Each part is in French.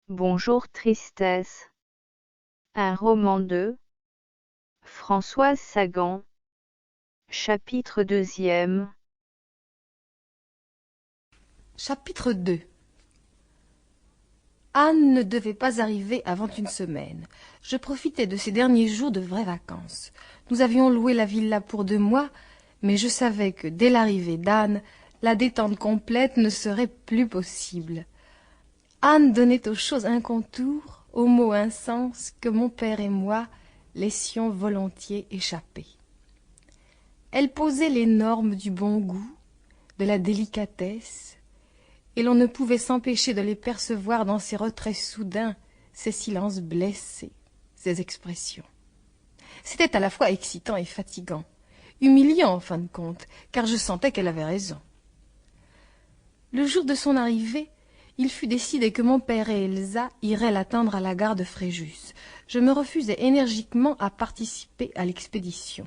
Bonjour Tristesse. Un roman de Françoise Sagan. Chapitre 2. Chapitre 2. Anne ne devait pas arriver avant une semaine. Je profitais de ces derniers jours de vraies vacances. Nous avions loué la villa pour 2 mois, mais je savais que dès l'arrivée d'Anne, la détente complète ne serait plus possible. Anne donnait aux choses un contour, aux mots un sens que mon père et moi laissions volontiers échapper. Elle posait les normes du bon goût, de la délicatesse, et l'on ne pouvait s'empêcher de les percevoir dans ses retraits soudains, ses silences blessés, ses expressions. C'était à la fois excitant et fatigant, humiliant en fin de compte, car je sentais qu'elle avait raison. Le jour de son arrivée, il fut décidé que mon père et Elsa iraient l'attendre à la gare de Fréjus. Je me refusai énergiquement à participer à l'expédition.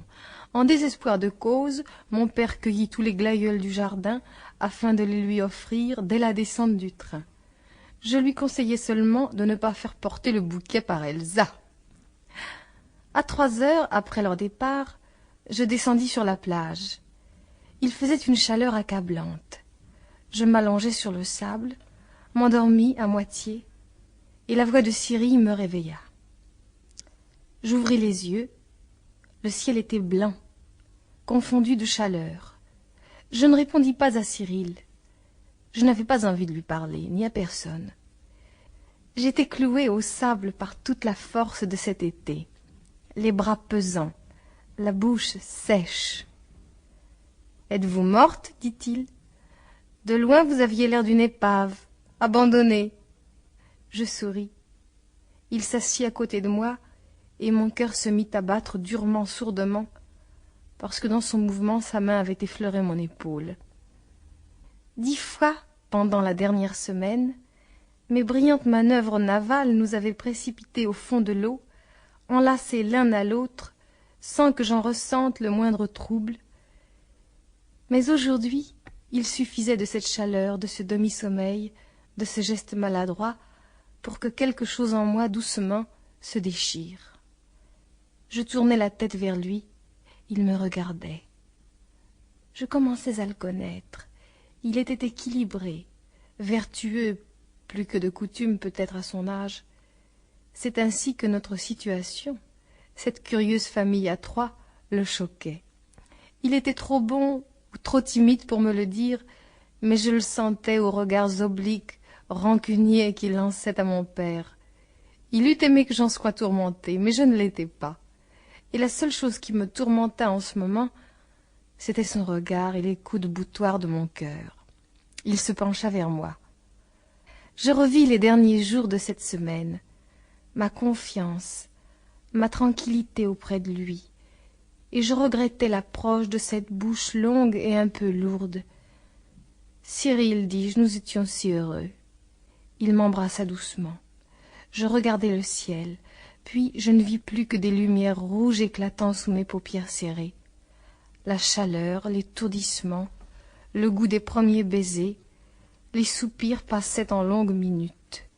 En désespoir de cause, mon père cueillit tous les glaïeuls du jardin afin de les lui offrir dès la descente du train. Je lui conseillai seulement de ne pas faire porter le bouquet par Elsa. À 3 heures après leur départ, je descendis sur la plage. Il faisait une chaleur accablante. Je m'allongeai sur le sable, m'endormis à moitié, et la voix de Cyril me réveilla. J'ouvris les yeux. Le ciel était blanc, confondu de chaleur. Je ne répondis pas à Cyril. Je n'avais pas envie de lui parler, ni à personne. J'étais clouée au sable par toute la force de cet été, les bras pesants, la bouche sèche. « Êtes-vous morte ?» dit-il. « De loin vous aviez l'air d'une épave, abandonnée. » Je souris. Il s'assit à côté de moi, et mon cœur se mit à battre durement, sourdement, parce que dans son mouvement sa main avait effleuré mon épaule. 10 fois, pendant la dernière semaine, mes brillantes manœuvres navales nous avaient précipités au fond de l'eau, enlacés l'un à l'autre, sans que j'en ressente le moindre trouble. Mais aujourd'hui, il suffisait de cette chaleur, de ce demi-sommeil, de ce geste maladroit, pour que quelque chose en moi, doucement, se déchire. Je tournai la tête vers lui, il me regardait. Je commençais à le connaître. Il était équilibré, vertueux, plus que de coutume peut-être à son âge. C'est ainsi que notre situation, cette curieuse famille à 3, le choquait. Il était trop bon ou trop timide pour me le dire, mais je le sentais aux regards obliques, rancuniers qu'il lançait à mon père. Il eût aimé que j'en sois tourmentée, mais je ne l'étais pas. Et la seule chose qui me tourmenta en ce moment, c'était son regard et les coups de boutoir de mon cœur. Il se pencha vers moi. Je revis les derniers jours de cette semaine, ma confiance, ma tranquillité auprès de lui, et je regrettais l'approche de cette bouche longue et un peu lourde. Cyril, dis-je, nous étions si heureux. Il m'embrassa doucement. Je regardai le ciel, puis je ne vis plus que des lumières rouges éclatant sous mes paupières serrées. La chaleur, l'étourdissement, le goût des premiers baisers, les soupirs passaient en longues minutes.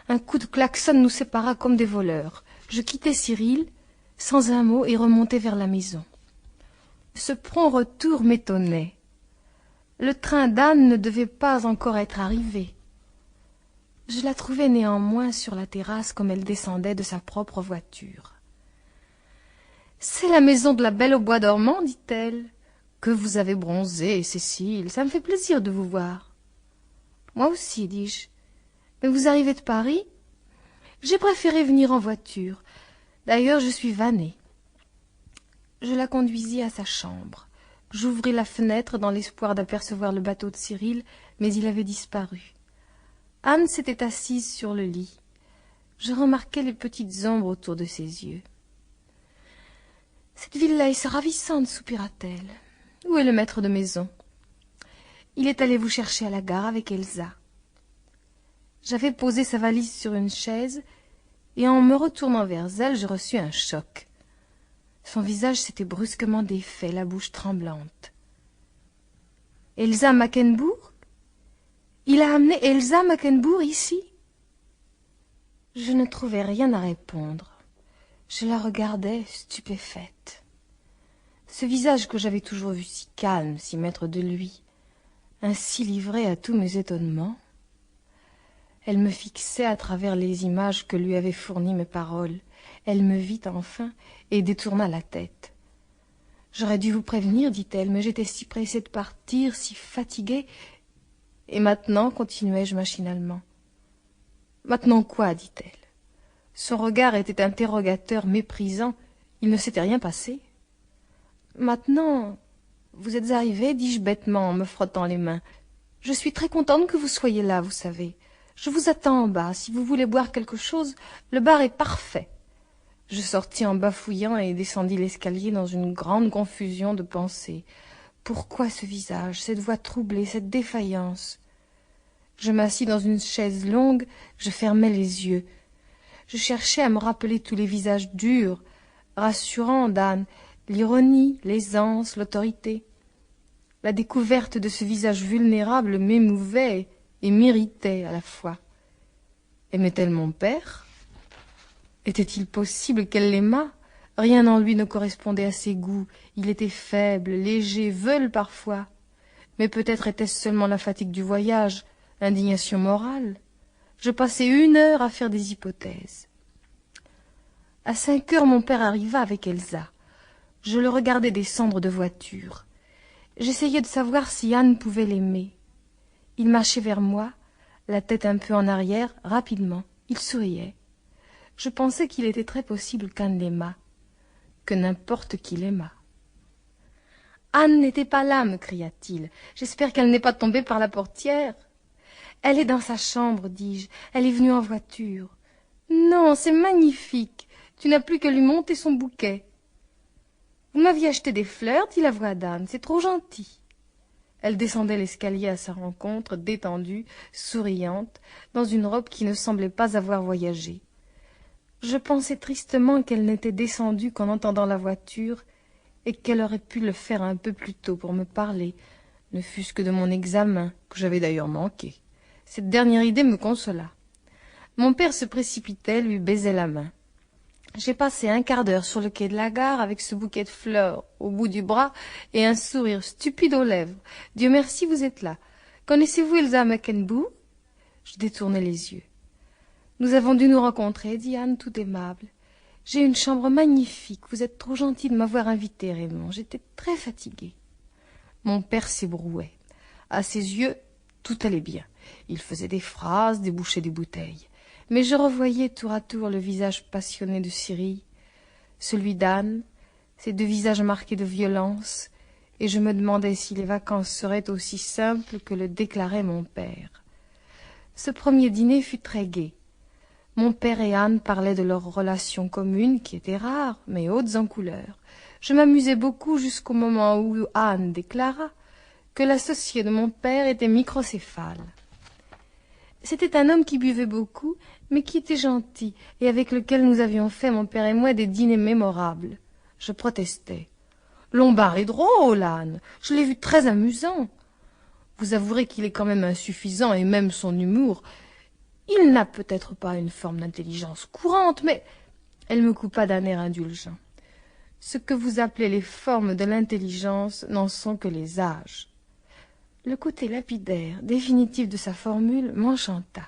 Un coup de klaxon nous sépara comme des voleurs. Je quittai Cyril, sans un mot, et remontai vers la maison. Ce prompt retour m'étonnait. Le train d'Anne ne devait pas encore être arrivé. Je la trouvai néanmoins sur la terrasse comme elle descendait de sa propre voiture. « C'est la maison de la belle au bois dormant, dit-elle. Que vous avez bronzé, Cécile, ça me fait plaisir de vous voir. »« Moi aussi, dis-je. Mais vous arrivez de Paris ? J'ai préféré venir en voiture. D'ailleurs, je suis vannée. » Je la conduisis à sa chambre. J'ouvris la fenêtre dans l'espoir d'apercevoir le bateau de Cyril, mais il avait disparu. Anne s'était assise sur le lit. Je remarquai les petites ombres autour de ses yeux. « Cette villa est ravissante, soupira-t-elle. Où est le maître de maison ? Il est allé vous chercher à la gare avec Elsa. » J'avais posé sa valise sur une chaise, et en me retournant vers elle, je reçus un choc. Son visage s'était brusquement défait, la bouche tremblante. « Elsa Mackenbourg ? Il a amené Elsa Mackenbourg ici ? Je ne trouvais rien à répondre. Je la regardais stupéfaite. Ce visage que j'avais toujours vu si calme, si maître de lui, ainsi livré à tous mes étonnements. Elle me fixait à travers les images que lui avaient fournies mes paroles. Elle me vit enfin et détourna la tête. « J'aurais dû vous prévenir, dit-elle, mais j'étais si pressée de partir, si fatiguée. Et maintenant, continuai-je machinalement. Maintenant quoi, dit-elle. Son regard était interrogateur, méprisant. Il ne s'était rien passé. Maintenant, vous êtes arrivé, dis-je bêtement en me frottant les mains. Je suis très contente que vous soyez là, vous savez. Je vous attends en bas. Si vous voulez boire quelque chose, le bar est parfait. Je sortis en bafouillant et descendis l'escalier dans une grande confusion de pensées. Pourquoi ce visage, cette voix troublée, cette défaillance? Je m'assis dans une chaise longue, je fermai les yeux. Je cherchais à me rappeler tous les visages durs, rassurants d'Anne, l'ironie, l'aisance, l'autorité. La découverte de ce visage vulnérable m'émouvait et m'irritait à la fois. Aimait-elle mon père? Était-il possible qu'elle l'aimât? Rien en lui ne correspondait à ses goûts. Il était faible, léger, veule parfois. Mais peut-être était-ce seulement la fatigue du voyage, l'indignation morale. Je passai 1 heure à faire des hypothèses. À 5 heures, mon père arriva avec Elsa. Je le regardais descendre de voiture. J'essayais de savoir si Anne pouvait l'aimer. Il marchait vers moi, la tête un peu en arrière, rapidement. Il souriait. Je pensais qu'il était très possible qu'Anne l'aimât, que n'importe qui l'aimât. « Anne n'était pas là, me cria-t-il. J'espère qu'elle n'est pas tombée par la portière. Elle est dans sa chambre, dis-je. Elle est venue en voiture. Non, c'est magnifique. Tu n'as plus que lui monter son bouquet. Vous m'aviez acheté des fleurs, dit la voix d'Anne. C'est trop gentil. Elle descendait l'escalier à sa rencontre, détendue, souriante, dans une robe qui ne semblait pas avoir voyagé. Je pensais tristement qu'elle n'était descendue qu'en entendant la voiture et qu'elle aurait pu le faire un peu plus tôt pour me parler, ne fût-ce que de mon examen, que j'avais d'ailleurs manqué. Cette dernière idée me consola. Mon père se précipitait, lui baisait la main. J'ai passé 1/4 d'heure sur le quai de la gare avec ce bouquet de fleurs au bout du bras et un sourire stupide aux lèvres. Dieu merci, vous êtes là. Connaissez-vous Elsa Mackenbough? Je détournai les yeux. Nous avons dû nous rencontrer, dit Anne, tout aimable. J'ai une chambre magnifique. Vous êtes trop gentil de m'avoir invité, Raymond. J'étais très fatiguée. Mon père s'ébrouait. À ses yeux, tout allait bien. Il faisait des phrases, débouchait des bouteilles. Mais je revoyais tour à tour le visage passionné de Cyrille, celui d'Anne, ces 2 visages marqués de violence, et je me demandais si les vacances seraient aussi simples que le déclarait mon père. Ce premier dîner fut très gai. Mon père et Anne parlaient de leurs relations communes, qui étaient rares, mais hautes en couleur. Je m'amusais beaucoup jusqu'au moment où Anne déclara que l'associé de mon père était microcéphale. C'était un homme qui buvait beaucoup, mais qui était gentil, et avec lequel nous avions fait, mon père et moi, des dîners mémorables. Je protestais. « Lombard est drôle, Anne. Je l'ai vu très amusant. Vous avouerez qu'il est quand même insuffisant, et même son humour. Il n'a peut-être pas une forme d'intelligence courante, mais... » Elle me coupa d'un air indulgent. « Ce que vous appelez les formes de l'intelligence n'en sont que les âges. » Le côté lapidaire, définitif de sa formule m'enchanta.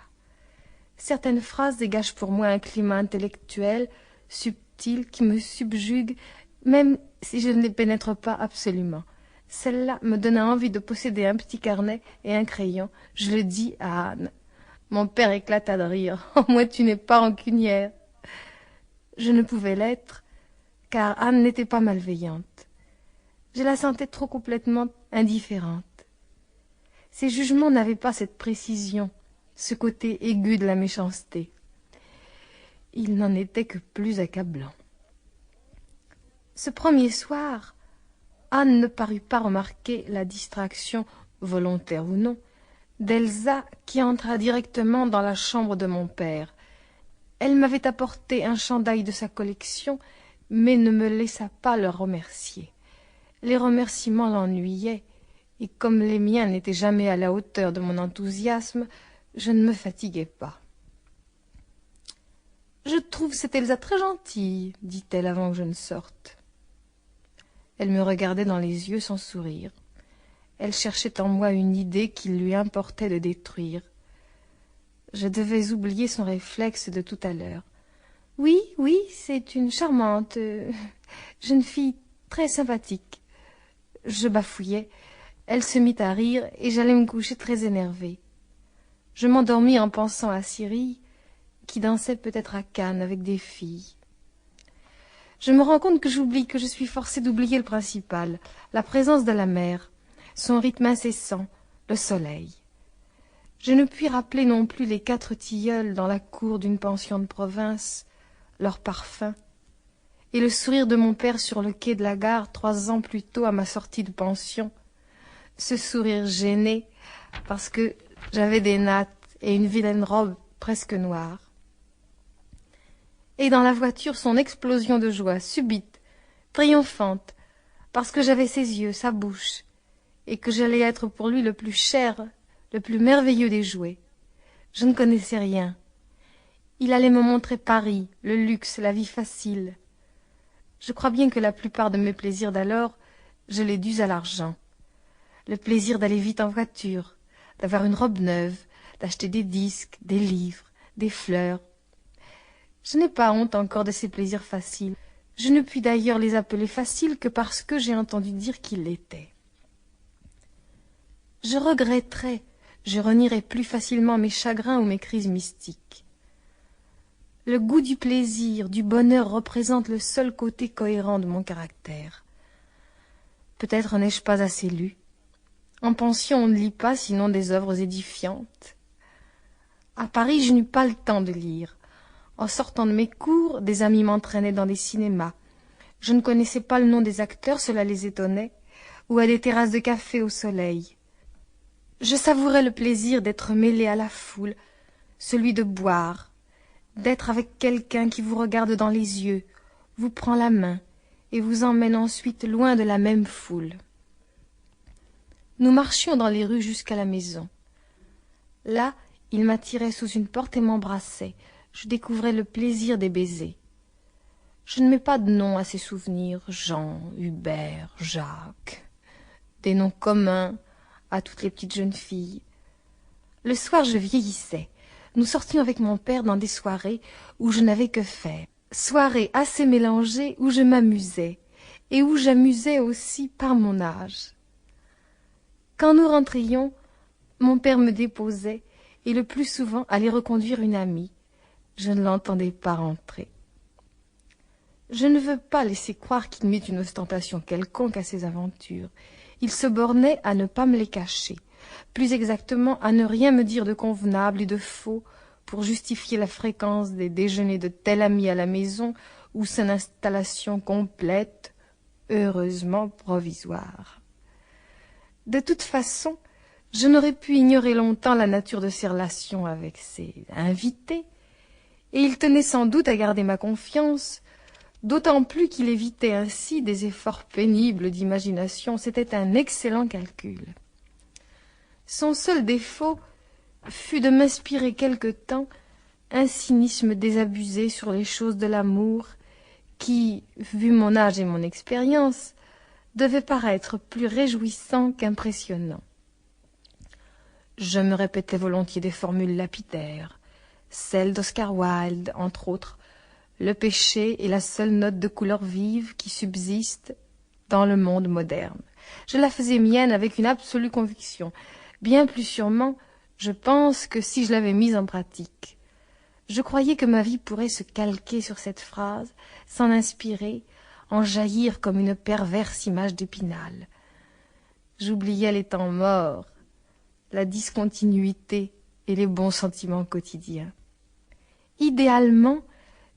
Certaines phrases dégagent pour moi un climat intellectuel, subtil, qui me subjugue, même si je ne les pénètre pas absolument. Celle-là me donna envie de posséder un petit carnet et un crayon. Je le dis à Anne. Mon père éclata de rire. « Oh, moi, tu n'es pas rancunière !» Je ne pouvais l'être, car Anne n'était pas malveillante. Je la sentais trop complètement indifférente. Ses jugements n'avaient pas cette précision, ce côté aigu de la méchanceté. Il n'en était que plus accablant. Ce premier soir, Anne ne parut pas remarquer la distraction, volontaire ou non, d'Elsa qui entra directement dans la chambre de mon père. Elle m'avait apporté un chandail de sa collection, mais ne me laissa pas le remercier. Les remerciements l'ennuyaient, et comme les miens n'étaient jamais à la hauteur de mon enthousiasme, je ne me fatiguai pas. Je trouve cette Elsa très gentille, dit-elle avant que je ne sorte. Elle me regardait dans les yeux sans sourire. Elle cherchait en moi une idée qu'il lui importait de détruire. Je devais oublier son réflexe de tout à l'heure. Oui, oui, c'est une charmante jeune fille très sympathique. Je bafouillai. Elle se mit à rire et j'allais me coucher très énervée. Je m'endormis en pensant à Cyrille, qui dansait peut-être à Cannes avec des filles. Je me rends compte que j'oublie, que je suis forcée d'oublier le principal, la présence de la mer, son rythme incessant, le soleil. Je ne puis rappeler non plus les 4 tilleuls dans la cour d'une pension de province, leur parfum, et le sourire de mon père sur le quai de la gare 3 ans plus tôt à ma sortie de pension, ce sourire gêné parce que j'avais des nattes et une vilaine robe presque noire. Et dans la voiture son explosion de joie subite, triomphante, parce que j'avais ses yeux, sa bouche, et que j'allais être pour lui le plus cher, le plus merveilleux des jouets. Je ne connaissais rien. Il allait me montrer Paris, le luxe, la vie facile. Je crois bien que la plupart de mes plaisirs d'alors, je les dus à l'argent. Le plaisir d'aller vite en voiture, d'avoir une robe neuve, d'acheter des disques, des livres, des fleurs. Je n'ai pas honte encore de ces plaisirs faciles. Je ne puis d'ailleurs les appeler faciles que parce que j'ai entendu dire qu'ils l'étaient. Je regretterais, je renierais plus facilement mes chagrins ou mes crises mystiques. Le goût du plaisir, du bonheur représente le seul côté cohérent de mon caractère. Peut-être n'ai-je pas assez lu. En pension, on ne lit pas sinon des œuvres édifiantes. À Paris, je n'eus pas le temps de lire. En sortant de mes cours, des amis m'entraînaient dans des cinémas. Je ne connaissais pas le nom des acteurs, cela les étonnait, ou à des terrasses de café au soleil. Je savourais le plaisir d'être mêlé à la foule, celui de boire, d'être avec quelqu'un qui vous regarde dans les yeux, vous prend la main et vous emmène ensuite loin de la même foule. Nous marchions dans les rues jusqu'à la maison. Là, il m'attirait sous une porte et m'embrassait. Je découvrais le plaisir des baisers. Je ne mets pas de nom à ces souvenirs, Jean, Hubert, Jacques, des noms communs à toutes les petites jeunes filles. Le soir, je vieillissais. Nous sortions avec mon père dans des soirées où je n'avais que faire. Soirées assez mélangées où je m'amusais, et où j'amusais aussi par mon âge. Quand nous rentrions, mon père me déposait, et le plus souvent allait reconduire une amie. Je ne l'entendais pas rentrer. Je ne veux pas laisser croire qu'il mit une ostentation quelconque à ses aventures. Il se bornait à ne pas me les cacher, plus exactement à ne rien me dire de convenable et de faux pour justifier la fréquence des déjeuners de tel ami à la maison ou son installation complète, heureusement provisoire. De toute façon, je n'aurais pu ignorer longtemps la nature de ses relations avec ses invités, et il tenait sans doute à garder ma confiance, d'autant plus qu'il évitait ainsi des efforts pénibles d'imagination. C'était un excellent calcul. Son seul défaut fut de m'inspirer quelque temps un cynisme désabusé sur les choses de l'amour qui, vu mon âge et mon expérience, devait paraître plus réjouissant qu'impressionnant. Je me répétais volontiers des formules lapidaires, celles d'Oscar Wilde, entre autres. Le péché est la seule note de couleur vive qui subsiste dans le monde moderne. Je la faisais mienne avec une absolue conviction, bien plus sûrement, je pense, que si je l'avais mise en pratique. Je croyais que ma vie pourrait se calquer sur cette phrase, s'en inspirer, en jaillir comme une perverse image d'Épinal. J'oubliais les temps morts, la discontinuité et les bons sentiments quotidiens. Idéalement,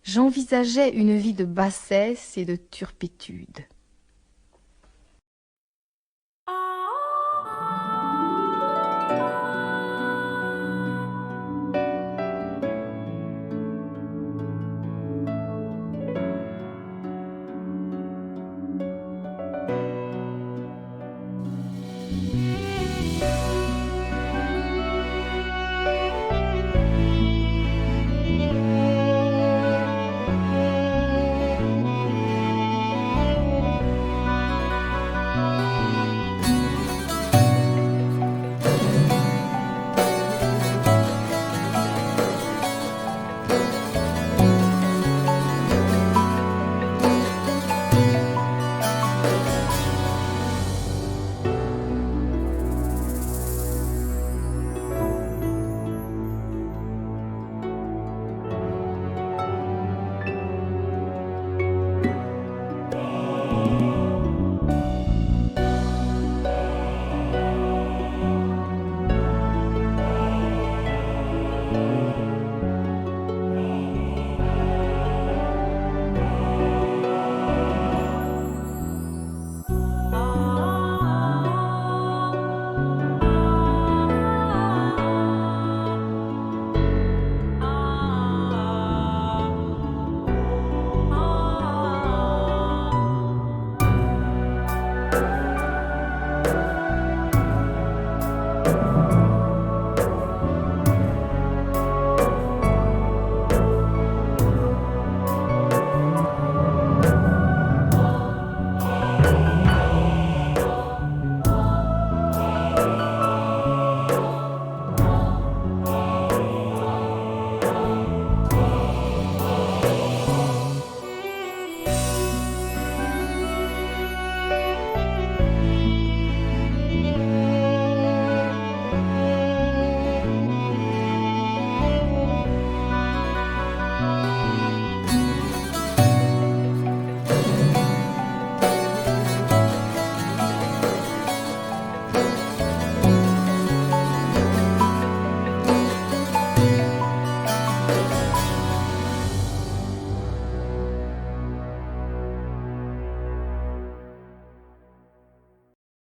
j'envisageais une vie de bassesse et de turpitude.